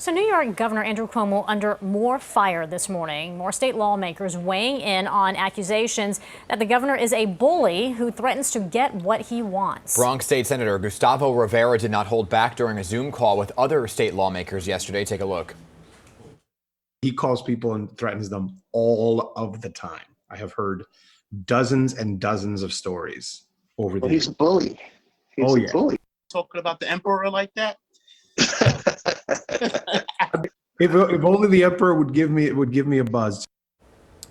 So New York Governor Andrew Cuomo under more fire this morning. More state lawmakers weighing in on accusations that the governor is a bully who threatens to get what he wants. Bronx State Senator Gustavo Rivera did not hold back during a Zoom call with other state lawmakers yesterday. Take a look. He calls people and threatens them all of the time. I have heard dozens and dozens of stories over the years. He's a bully. He's a bully. Talking about the emperor like that? If only the emperor would give me a buzz.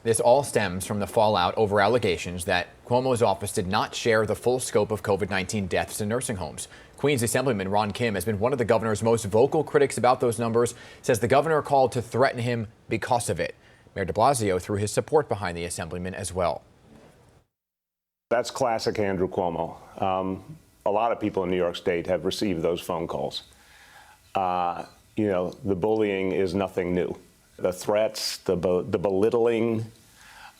This all stems from the fallout over allegations that Cuomo's office did not share the full scope of COVID-19 deaths in nursing homes. Queens Assemblyman Ron Kim has been one of the governor's most vocal critics about those numbers, says the governor called to threaten him because of it. Mayor de Blasio threw his support behind the assemblyman as well. That's classic Andrew Cuomo. A lot of people in New York State have received those phone calls. The bullying is nothing new. The threats, the belittling,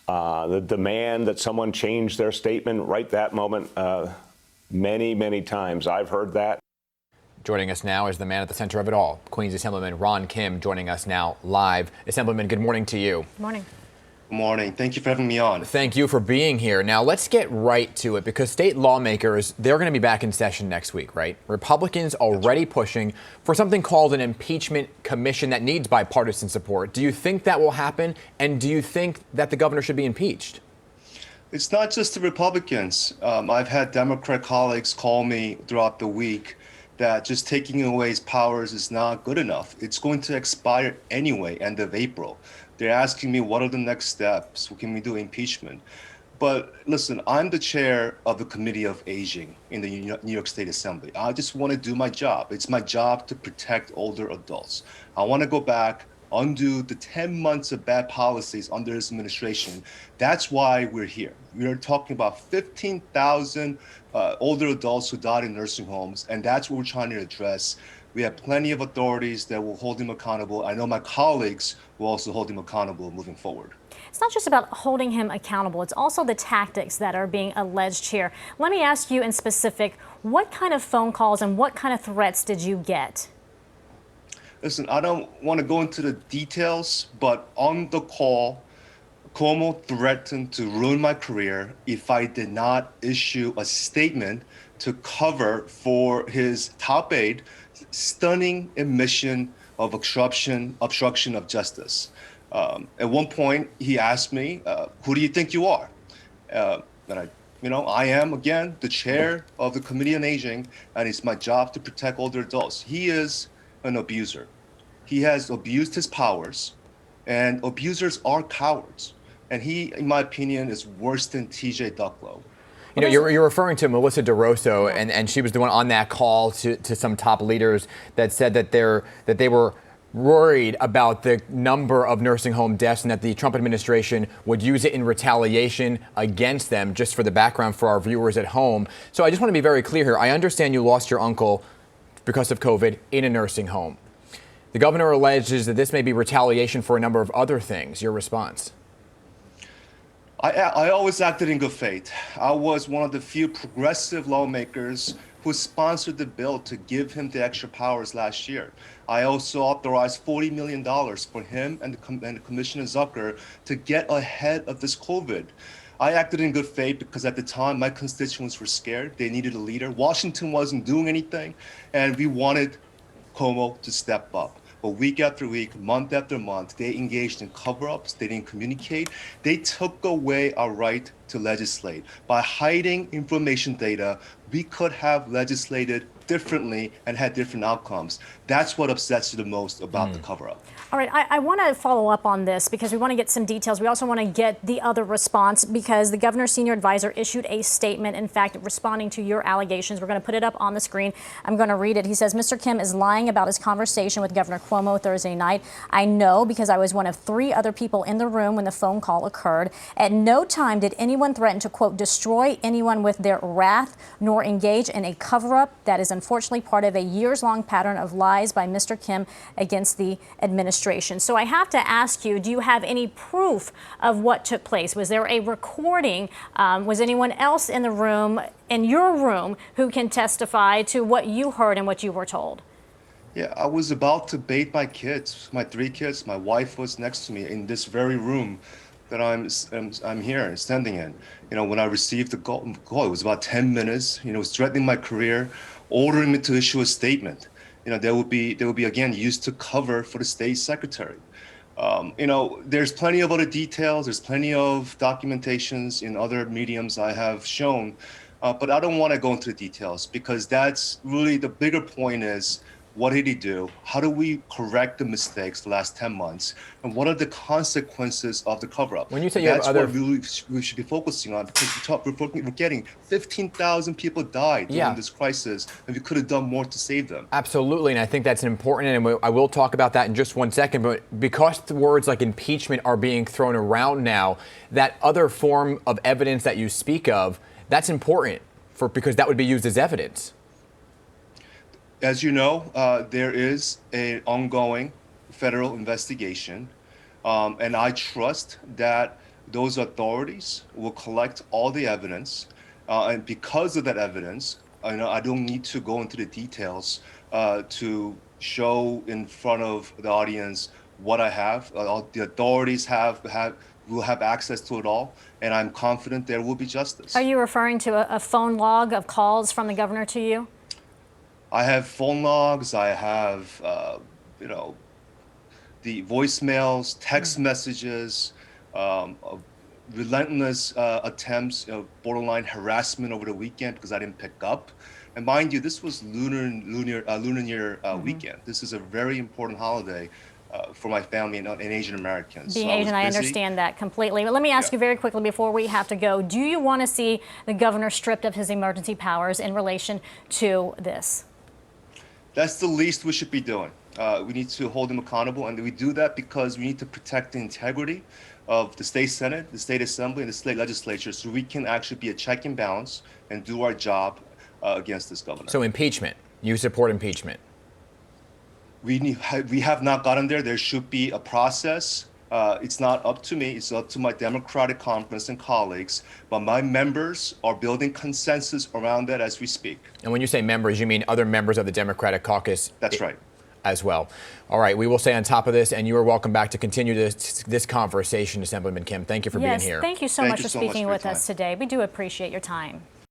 the demand that someone change their statement right that moment, many, many times I've heard that. Joining us now is the man at the center of it all, Queens Assemblyman Ron Kim, joining us now live. Assemblyman, good morning to you. Good morning. Good morning. Thank you for having me on. Thank you for being here. Now, let's get right to it, because state lawmakers, they're going to be back in session next week, right? Republicans already pushing for something called an impeachment commission that needs bipartisan support. Do you think that will happen? And do you think that the governor should be impeached? It's not just the Republicans. I've had Democrat colleagues call me throughout the week that just taking away his powers is not good enough. It's going to expire anyway, end of April. They're asking me, what are the next steps? Can we do impeachment? But listen, I'm the chair of the Committee of Aging in the New York State Assembly. I just want to do my job. It's my job to protect older adults. I want to go back, undo the 10 months of bad policies under his administration. That's why we're here. We are talking about 15,000 older adults who died in nursing homes, and that's what we're trying to address. We have plenty of authorities that will hold him accountable. I know my colleagues will also hold him accountable moving forward. It's not just about holding him accountable. It's also the tactics that are being alleged here. Let me ask you in specific, what kind of phone calls and what kind of threats did you get? Listen, I don't want to go into the details, but on the call, Cuomo threatened to ruin my career if I did not issue a statement to cover for his top aide stunning admission of obstruction of justice. At one point, he asked me, who do you think you are? And I am, again, the chair of the Committee on Aging, and it's my job to protect older adults. He is an abuser. He has abused his powers, and abusers are cowards. And he, in my opinion, is worse than TJ Ducklow. You know, you're referring to Melissa DeRosso, and she was the one on that call to some top leaders that said that they were worried about the number of nursing home deaths and that the Trump administration would use it in retaliation against them. Just for the background for our viewers at home. So I just want to be very clear here. I understand you lost your uncle because of COVID in a nursing home. The governor alleges that this may be retaliation for a number of other things. Your response? I always acted in good faith. I was one of the few progressive lawmakers who sponsored the bill to give him the extra powers last year. I also authorized $40 million for him and Commissioner Zucker to get ahead of this COVID. I acted in good faith because at the time my constituents were scared. They needed a leader. Washington wasn't doing anything, and we wanted Cuomo to step up. But week after week, month after month, they engaged in cover-ups. They didn't communicate. They took away our right to legislate. By hiding information data, we could have legislated differently and had different outcomes. That's what upsets you the most about the cover-up. All right, I want to follow up on this because we want to get some details. We also want to get the other response because the governor's senior advisor issued a statement, in fact, responding to your allegations. We're going to put it up on the screen. I'm going to read it. He says, Mr. Kim is lying about his conversation with Governor Cuomo Thursday night. I know because I was one of 3 other people in the room when the phone call occurred. At no time did anyone threaten to, quote, destroy anyone with their wrath, nor engage in a cover-up that is unfortunately part of a years-long pattern of lies by Mr. Kim against the administration. So I have to ask you, do you have any proof of what took place? Was there a recording? Was anyone else in the room, in your room, who can testify to what you heard and what you were told? Yeah, I was about to bathe my kids, my 3 kids. My wife was next to me in this very room that I'm here standing in. When I received the call, it was about 10 minutes. It was threatening my career, ordering me to issue a statement. They will be again used to cover for the state secretary. There's plenty of other details. There's plenty of documentations in other mediums I have shown, but I don't want to go into the details because that's really the bigger point is what did he do? How do we correct the mistakes the last 10 months? And what are the consequences of the cover-up? When you say you have that's other, what we should be focusing on because we're getting 15,000 people died during this crisis, and we could have done more to save them. absolutely, and I think that's important, and I will talk about that in just one second. But because the words like impeachment are being thrown around now, that other form of evidence that you speak of, that's important because that would be used as evidence. As you know, there is an ongoing federal investigation, and I trust that those authorities will collect all the evidence. And because of that evidence, I don't need to go into the details to show in front of the audience what I have. The authorities will have access to it all, and I'm confident there will be justice. Are you referring to a phone log of calls from the governor to you? I have phone logs. I have, the voicemails, text messages, relentless attempts, borderline harassment over the weekend because I didn't pick up. And mind you, this was Lunar New Year weekend. This is a very important holiday for my family and Asian Americans. Being so Asian, I understand that completely. But let me ask you very quickly before we have to go, do you want to see the governor stripped of his emergency powers in relation to this? That's the least we should be doing. We need to hold him accountable, and we do that because we need to protect the integrity of the state Senate, the state Assembly, and the state legislature so we can actually be a check and balance and do our job against this governor. So impeachment. You support impeachment. We have not gotten there. There should be a process. It's not up to me. It's up to my Democratic conference and colleagues. But my members are building consensus around that as we speak. And when you say members, you mean other members of the Democratic caucus? That's right. As well. All right, we will stay on top of this, and you are welcome back to continue this conversation, Assemblyman Kim. Thank you for being here. Yes, thank you so much for speaking with us today. We do appreciate your time.